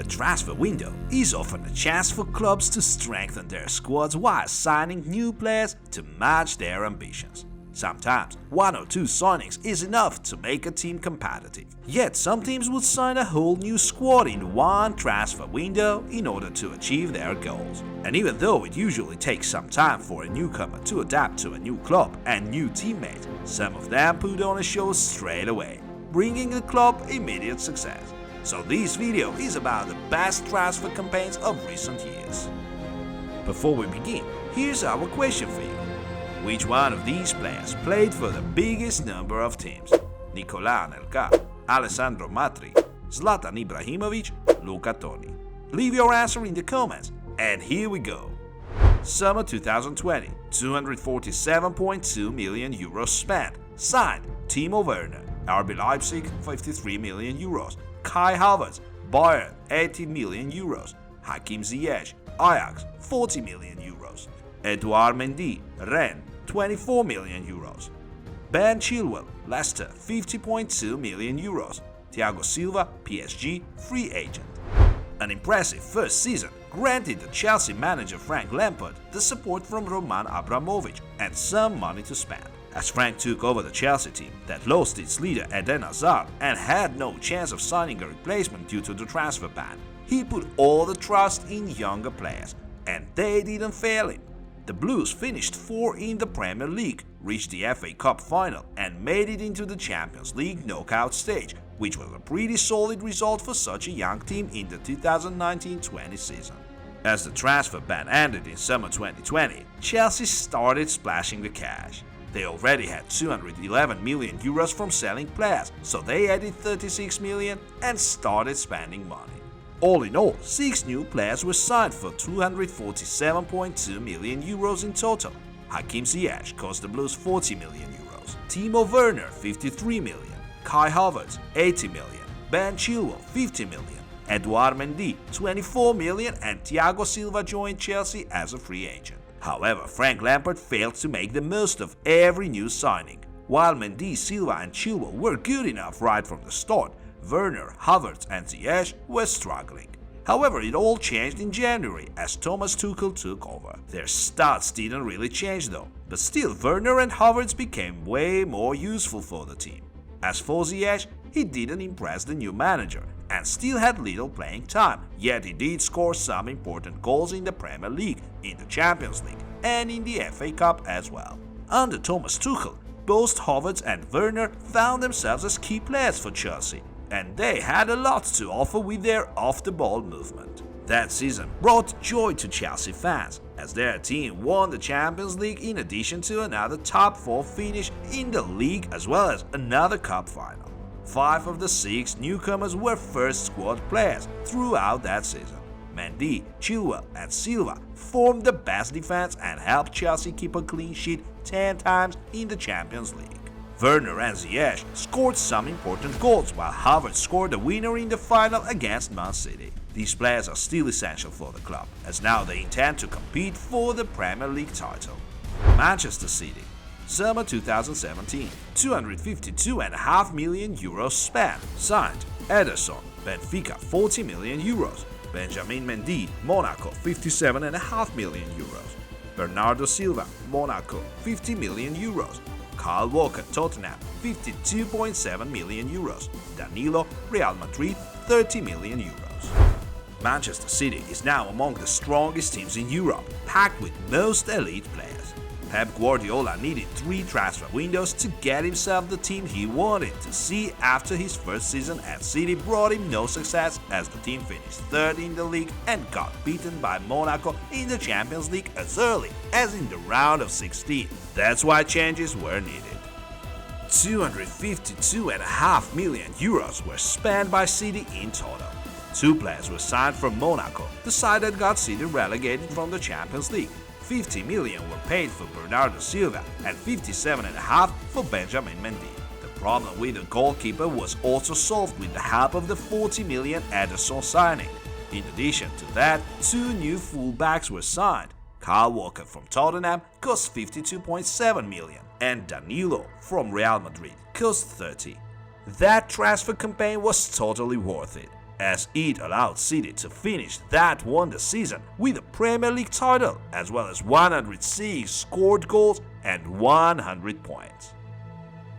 transfer window is often a chance for clubs to strengthen their squads while signing new players to match their ambitions. Sometimes, one or two signings is enough to make a team competitive. Yet some teams would sign a whole new squad in one transfer window in order to achieve their goals. And even though it usually takes some time for a newcomer to adapt to a new club and new teammates, some of them put on a show straight away, bringing the club immediate success. So this video is about the best transfer campaigns of recent years. Before we begin, here's our question for you. Which one of these players played for the biggest number of teams? Nicola Anelka, Alessandro Matri, Zlatan Ibrahimovic, Luca Toni? Leave your answer in the comments, and here we go. Summer 2020, 247.2 million euros spent. Signed, Timo Werner, RB Leipzig 53 million euros, Kai Havertz, Bayern 80 million euros, Hakim Ziyech, Ajax 40 million euros, Edouard Mendy, Rennes 24 million euros, Ben Chilwell, Leicester 50.2 million euros, Thiago Silva, PSG, free agent. An impressive first season granted the Chelsea manager Frank Lampard the support from Roman Abramovich and some money to spend. As Frank took over the Chelsea team that lost its leader Eden Hazard and had no chance of signing a replacement due to the transfer ban, he put all the trust in younger players, and they didn't fail him. The Blues finished 4th in the Premier League, reached the FA Cup final and made it into the Champions League knockout stage, which was a pretty solid result for such a young team in the 2019-20 season. As the transfer ban ended in summer 2020, Chelsea started splashing the cash. They already had 211 million euros from selling players, so they added 36 million and started spending money. All in all, 6 new players were signed for 247.2 million euros in total. Hakim Ziyech cost the Blues 40 million euros, Timo Werner 53 million, Kai Havertz 80 million, Ben Chilwell 50 million, Edouard Mendy 24 million, and Thiago Silva joined Chelsea as a free agent. However, Frank Lampard failed to make the most of every new signing. While Mendy, Silva and Chilwell were good enough right from the start, Werner, Havertz and Ziyech were struggling. However, it all changed in January as Thomas Tuchel took over. Their stats didn't really change though, but still Werner and Havertz became way more useful for the team. As for Ziyech, he didn't impress the new manager and still had little playing time, yet he did score some important goals in the Premier League, in the Champions League and in the FA Cup as well. Under Thomas Tuchel, both Havertz and Werner found themselves as key players for Chelsea, and they had a lot to offer with their off-the-ball movement. That season brought joy to Chelsea fans, as their team won the Champions League in addition to another top 4 finish in the league as well as another cup final. 5 of the 6 newcomers were first squad players throughout that season. Mendy, Chilwell and Silva formed the best defense and helped Chelsea keep a clean sheet 10 times in the Champions League. Werner and Ziyech scored some important goals, while Havertz scored the winner in the final against Man City. These players are still essential for the club, as now they intend to compete for the Premier League title. Manchester City. Summer 2017, 252.5 million euros spent. Signed, Ederson, Benfica 40 million euros, Benjamin Mendy, Monaco 57.5 million euros, Bernardo Silva, Monaco 50 million euros, Kyle Walker, Tottenham 52.7 million euros, Danilo, Real Madrid 30 million euros. Manchester City is now among the strongest teams in Europe, packed with most elite players. Pep Guardiola needed 3 transfer windows to get himself the team he wanted to see after his first season at City brought him no success, as the team finished 3rd in the league and got beaten by Monaco in the Champions League as early as in the round of 16. That's why changes were needed. 252.5 million euros were spent by City in total. 2 players were signed from Monaco, the side that got City relegated from the Champions League. 50 million were paid for Bernardo Silva and 57.5 for Benjamin Mendy. The problem with the goalkeeper was also solved with the help of the 40 million Ederson signing. In addition to that, 2 new fullbacks were signed. Kyle Walker from Tottenham cost 52.7 million and Danilo from Real Madrid cost 30. That transfer campaign was totally worth it. as it allowed City to finish that wonder season with a Premier League title as well as 106 scored goals and 100 points.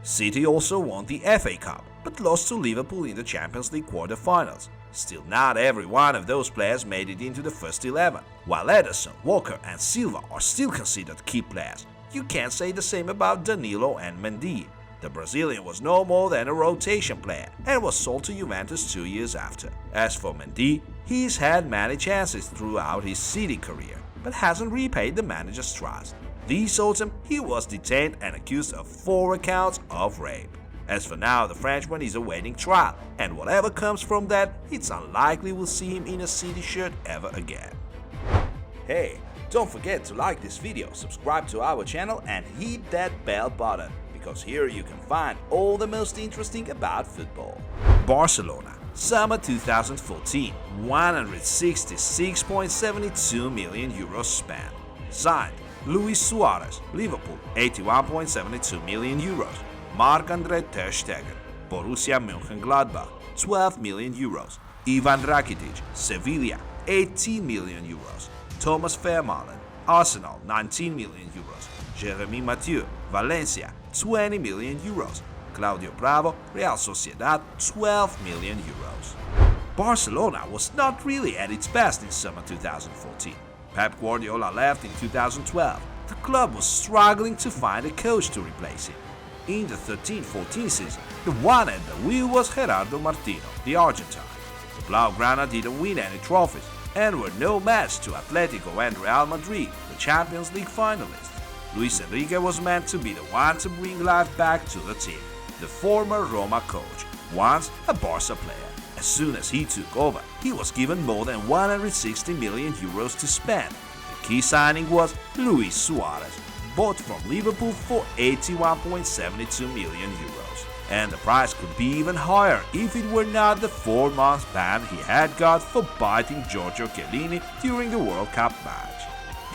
City also won the FA Cup but lost to Liverpool in the Champions League quarter-finals. Still, not every one of those players made it into the first 11. While Ederson, Walker and Silva are still considered key players, you can't say the same about Danilo and Mendy. The Brazilian was no more than a rotation player and was sold to Juventus 2 years after. As for Mendy, he's had many chances throughout his City career, but hasn't repaid the manager's trust. This autumn, he was detained and accused of 4 accounts of rape. As for now, the Frenchman is awaiting trial, and whatever comes from that, it's unlikely we'll see him in a City shirt ever again. Hey, don't forget to like this video, subscribe to our channel and hit that bell button, because here you can find all the most interesting about football. Barcelona, summer 2014, 166.72 million euros spent. Signed, Luis Suarez, Liverpool, 81.72 million euros. Marc-Andre ter Stegen, Borussia Mönchengladbach, 12 million euros. Ivan Rakitic, Sevilla, 18 million euros. Thomas Vermaelen, Arsenal, 19 million euros. Jeremy Mathieu, Valencia, 20 million euros. Claudio Bravo, Real Sociedad, 12 million euros. Barcelona was not really at its best in summer 2014. Pep Guardiola left in 2012. The club was struggling to find a coach to replace him. In the 13-14 season, the one at the wheel was Gerardo Martino, the Argentine. The Blaugrana didn't win any trophies and were no match to Atletico and Real Madrid, the Champions League finalists. Luis Enrique was meant to be the one to bring life back to the team, the former Roma coach, once a Barca player. As soon as he took over, he was given more than 160 million euros to spend. The key signing was Luis Suarez, bought from Liverpool for 81.72 million euros. And the price could be even higher if it were not the 4-month ban he had got for biting Giorgio Chiellini during the World Cup match.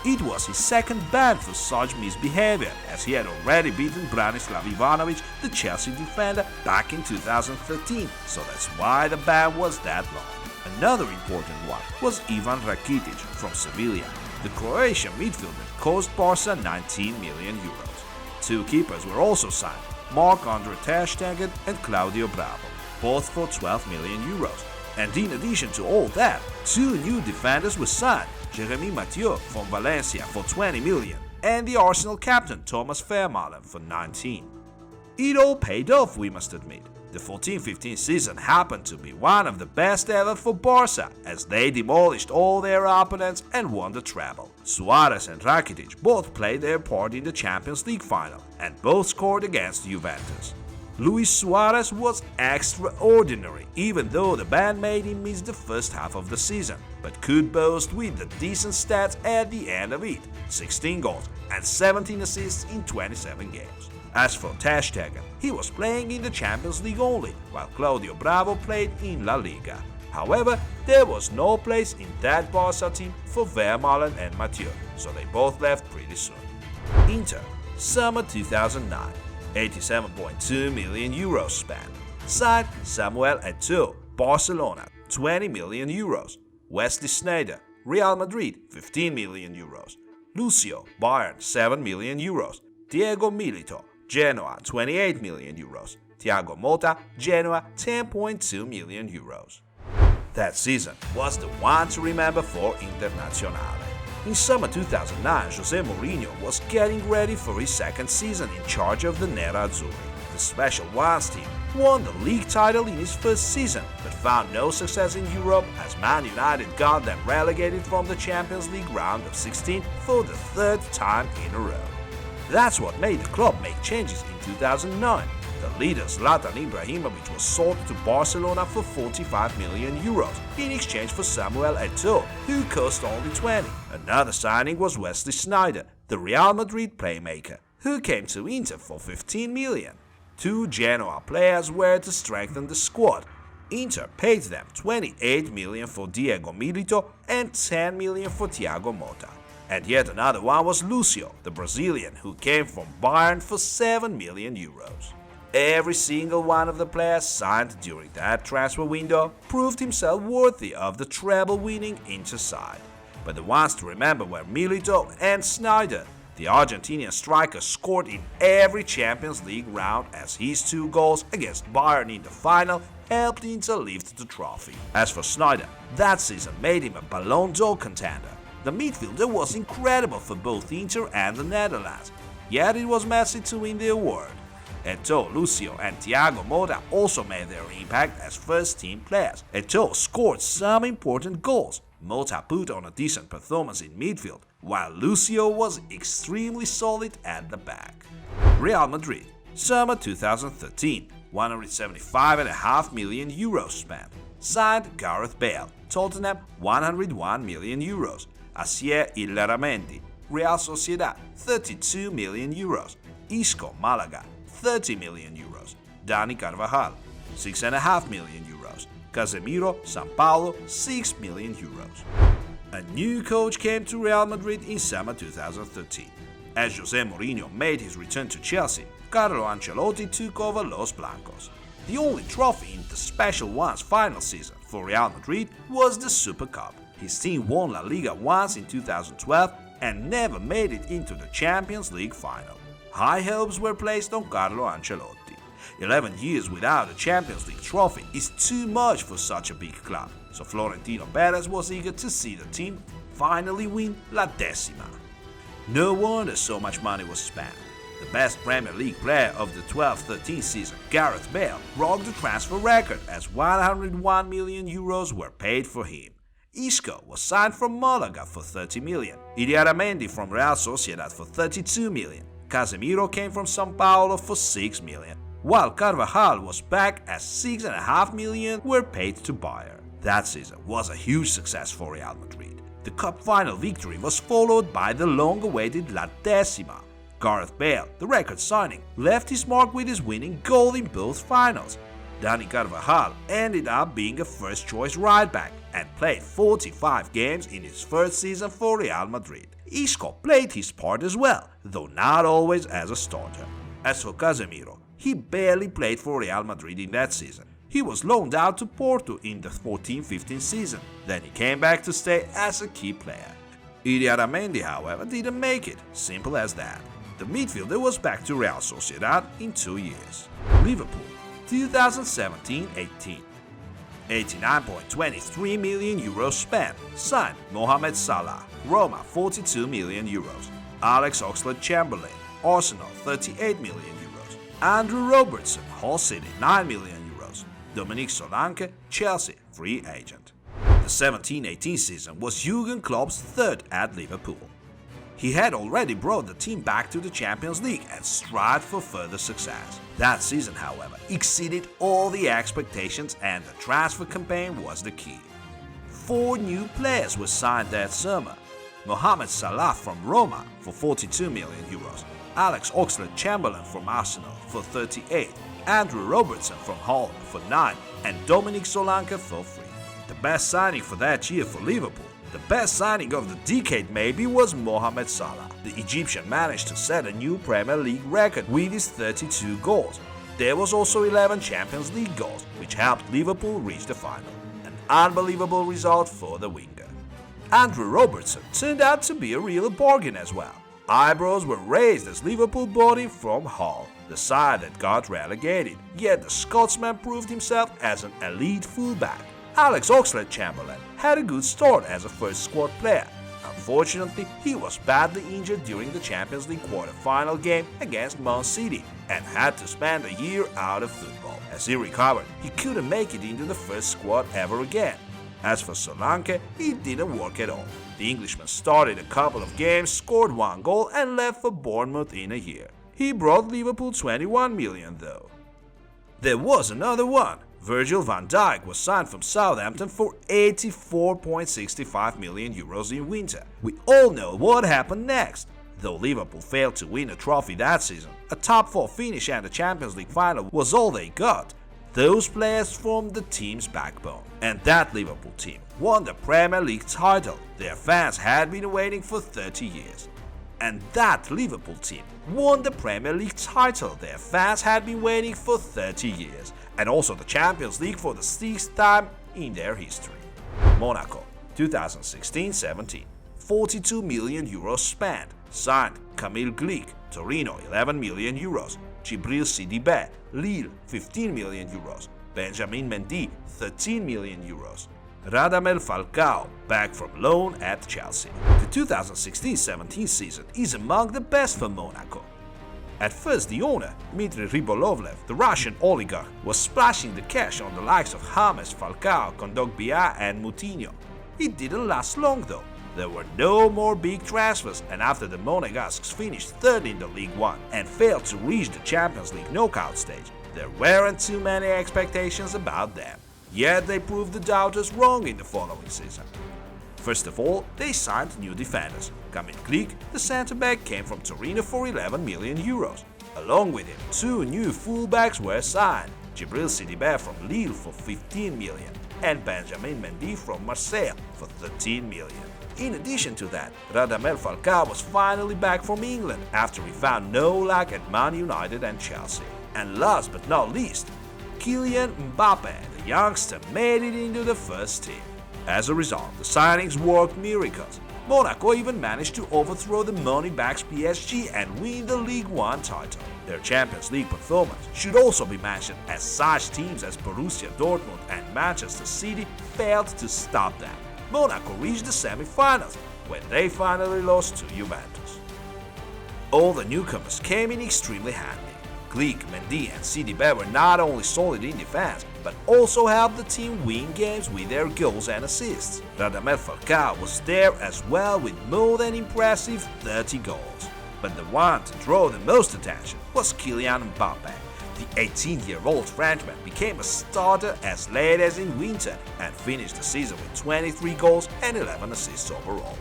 It was his second ban for such misbehavior, as he had already beaten Branislav Ivanovic, the Chelsea defender, back in 2013, so that's why the ban was that long. Another important one was Ivan Rakitic from Sevilla. The Croatian midfielder cost Barca 19 million euros. 2 keepers were also signed, Marc-Andre ter Stegen and Claudio Bravo, both for 12 million euros. And in addition to all that, 2 new defenders were signed, Jeremy Mathieu from Valencia for 20 million and the Arsenal captain Thomas Vermaelen for 19. It all paid off, we must admit. The 14-15 season happened to be one of the best ever for Barca, as they demolished all their opponents and won the treble. Suarez and Rakitic both played their part in the Champions League final, and both scored against Juventus. Luis Suarez was extraordinary, even though the ban made him miss the first half of the season, but could boast with the decent stats at the end of it: 16 goals and 17 assists in 27 games. As for ter Stegen, he was playing in the Champions League only, while Claudio Bravo played in La Liga. However, there was no place in that Barca team for Vermaelen and Mathieu, so they both left pretty soon. Inter, summer 2009, 87.2 million euros spent. Signed Samuel Eto'o, Barcelona, 20 million euros. Wesley Sneijder, Real Madrid, 15 million euros. Lucio, Bayern, 7 million euros. Diego Milito, Genoa, 28 million euros. Thiago Motta, Genoa, 10.2 million euros. That season was the one to remember for Internazionale. In summer 2009, José Mourinho was getting ready for his second season in charge of the Nerazzurri. The Special Ones team won the league title in his first season, but found no success in Europe as Man United got them relegated from the Champions League round of 16 for the 3rd time in a row. That's what made the club make changes in 2009. The leader Zlatan Ibrahimovic was sold to Barcelona for 45 million euros in exchange for Samuel Eto'o, who cost only 20. Another signing was Wesley Sneijder, the Real Madrid playmaker, who came to Inter for 15 million. 2 Genoa players were to strengthen the squad. Inter paid them 28 million for Diego Milito and 10 million for Thiago Motta. And yet another one was Lucio, the Brazilian, who came from Bayern for 7 million euros. Every single one of the players signed during that transfer window proved himself worthy of the treble-winning Inter side. But the ones to remember were Milito and Sneijder. The Argentinian striker scored in every Champions League round as his 2 goals against Bayern in the final helped Inter lift the trophy. As for Sneijder, that season made him a Ballon d'Or contender. The midfielder was incredible for both Inter and the Netherlands, yet it was Messi to win the award. Eto'o, Lucio and Thiago Motta also made their impact as first-team players. Eto'o scored some important goals. Motta put on a decent performance in midfield, while Lucio was extremely solid at the back. Real Madrid, summer 2013, €175.5 million spent. Signed Gareth Bale, Tottenham €101 million. Asier Illarramendi, Real Sociedad €32 million. Isco, Malaga €30 million. Dani Carvajal €6.5 million. Casemiro, São Paulo €6 million. A new coach came to Real Madrid in summer 2013. As Jose Mourinho made his return to Chelsea, Carlo Ancelotti took over Los Blancos. The only trophy in the Special One's final season for Real Madrid was the Super Cup. His team won La Liga once in 2012 and never made it into the Champions League final. High hopes were placed on Carlo Ancelotti. 11 years without a Champions League trophy is too much for such a big club, so Florentino Perez was eager to see the team finally win La Decima. No wonder so much money was spent. The best Premier League player of the 12-13 season, Gareth Bale, broke the transfer record as €101 million were paid for him. Isco was signed from Malaga for €30 million, Illarramendi from Real Sociedad for €32 million, Casemiro came from São Paulo for €6 million, while Carvajal was back as €6.5 million were paid to Bayern. That season was a huge success for Real Madrid. The cup final victory was followed by the long-awaited La Decima. Gareth Bale, the record signing, left his mark with his winning goal in both finals. Dani Carvajal ended up being a first-choice right-back and played 45 games in his first season for Real Madrid. Isco played his part as well, though not always as a starter. As for Casemiro, he barely played for Real Madrid in that season. He was loaned out to Porto in the 14-15 season, then he came back to stay as a key player. Illarramendi, however, didn't make it, simple as that. The midfielder was back to Real Sociedad in 2 years. Liverpool, 2017-18. €89.23 million spent. Signed Mohamed Salah, Roma €42 million. Alex Oxlade-Chamberlain, Arsenal €38 million. Andrew Robertson, Hull City €9 million. Dominic Solanke, Chelsea, free agent. The 17-18 season was Jurgen Klopp's third at Liverpool. He had already brought the team back to the Champions League and strived for further success. That season, however, exceeded all the expectations and the transfer campaign was the key. 4 new players were signed that summer. Mohamed Salah from Roma for €42 million, Alex Oxlade-Chamberlain from Arsenal for 38, Andrew Robertson from Hull for 9, and Dominic Solanke for 3. The best signing for that year for Liverpool, the best signing of the decade maybe, was Mohamed Salah. The Egyptian managed to set a new Premier League record with his 32 goals. There was also 11 Champions League goals, which helped Liverpool reach the final. An unbelievable result for the winger. Andrew Robertson turned out to be a real bargain as well. Eyebrows were raised as Liverpool bought him from Hull, the side that got relegated, yet the Scotsman proved himself as an elite fullback. Alex Oxlade-Chamberlain had a good start as a first squad player. Unfortunately, he was badly injured during the Champions League quarter-final game against Man City and had to spend a year out of football. As he recovered, he couldn't make it into the first squad ever again. As for Solanke, it didn't work at all. The Englishman started a couple of games, scored 1 goal and left for Bournemouth in a year. He brought Liverpool 21 million though. There was another one. Virgil van Dijk was signed from Southampton for €84.65 million in winter. We all know what happened next. Though Liverpool failed to win a trophy that season, a top 4 finish and a Champions League final was all they got. Those players formed the team's backbone, and that Liverpool team won the Premier League title their fans had been waiting for 30 years. and that Liverpool team won the Premier League title their fans had been waiting for 30 years, and also the Champions League for the 6th time in their history. Monaco, 2016-17, 42 million euros spent, signed Kamil Glik, Torino 11 million euros, Djibril Sidibé, Lille 15 million euros, Benjamin Mendy 13 million euros, Radamel Falcao, back from loan at Chelsea. The 2016-17 season is among the best for Monaco. At first, the owner, Dmitry Rybolovlev, the Russian oligarch, was splashing the cash on the likes of James, Falcao, Kondogbia and Moutinho. It didn't last long though. There were no more big transfers, and after the Monegasques finished third in the League One and failed to reach the Champions League knockout stage, there weren't too many expectations about them. Yet they proved the doubters wrong in the following season. First of all, they signed new defenders. Kamil Glik, the centre-back, came from Torino for 11 million euros. Along with him, two new fullbacks were signed, Djibril Sidibé from Lille for 15 million and Benjamin Mendy from Marseille for 13 million. In addition to that, Radamel Falcao was finally back from England after he found no luck at Man United and Chelsea. And last but not least, Kylian Mbappe, the youngster, made it into the first team. As a result, the signings worked miracles. Monaco even managed to overthrow the money-bags PSG and win the League One title. Their Champions League performance should also be mentioned, as such teams as Borussia Dortmund and Manchester City failed to stop them. Monaco reached the semi-finals, when they finally lost to Juventus. All the newcomers came in extremely handy. Glik, Mendy and Sidibé were not only solid in defense, but also helped the team win games with their goals and assists. Radamel Falcao was there as well with more than impressive 30 goals. But the one to draw the most attention was Kylian Mbappe. The 18-year-old Frenchman became a starter as late as in winter and finished the season with 23 goals and 11 assists overall.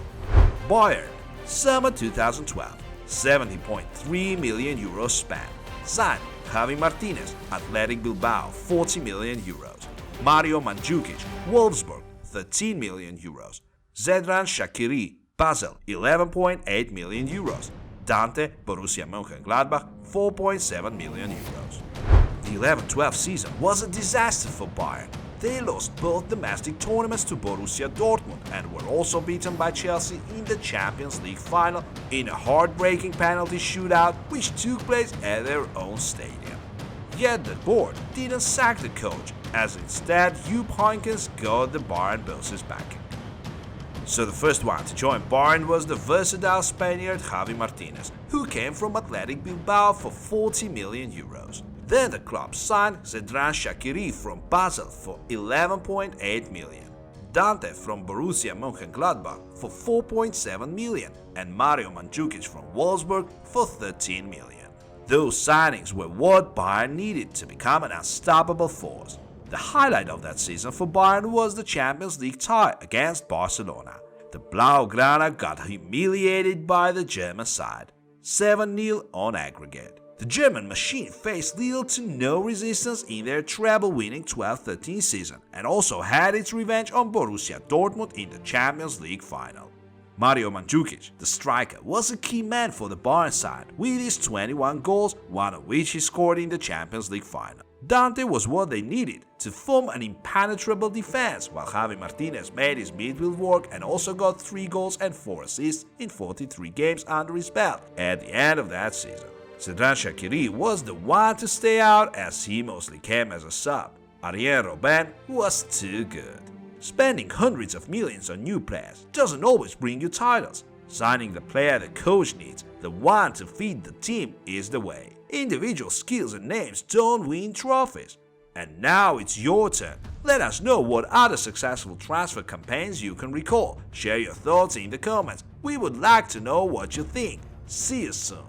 Bayern, summer 2012, 70.3 million euros spent. Signed Javi Martinez, Athletic Bilbao, 40 million euros. Mario Mandzukic, Wolfsburg, 13 million euros. Zedran Shaqiri, Basel, 11.8 million euros. Dante, Borussia Mönchengladbach, 4.7 million euros. The 11-12 season was a disaster for Bayern. They lost both domestic tournaments to Borussia Dortmund and were also beaten by Chelsea in the Champions League final in a heartbreaking penalty shootout which took place at their own stadium. Yet the board didn't sack the coach, as instead Jupp Heynckes got the Bayern bosses backing. So the first one to join Bayern was the versatile Spaniard Javi Martinez, who came from Athletic Bilbao for 40 million euros. Then the club signed Zedran Shaqiri from Basel for 11.8 million, Dante from Borussia Mönchengladbach for 4.7 million, and Mario Mandzukic from Wolfsburg for 13 million. Those signings were what Bayern needed to become an unstoppable force. The highlight of that season for Bayern was the Champions League tie against Barcelona. The Blaugrana got humiliated by the German side, 7-0 on aggregate. The German machine faced little to no resistance in their treble-winning 12-13 season and also had its revenge on Borussia Dortmund in the Champions League final. Mario Mandzukic, the striker, was a key man for the Bayern side with his 21 goals, one of which he scored in the Champions League final. Dante was what they needed to form an impenetrable defense, while Javi Martinez made his midfield work and also got 3 goals and 4 assists in 43 games under his belt at the end of that season. Zedran Shaqiri was the one to stay out, as he mostly came as a sub. Arjen Robben was too good. Spending hundreds of millions on new players doesn't always bring you titles. Signing the player the coach needs, the one to feed the team, is the way. Individual skills and names don't win trophies. And now it's your turn. Let us know what other successful transfer campaigns you can recall. Share your thoughts in the comments. We would like to know what you think. See you soon.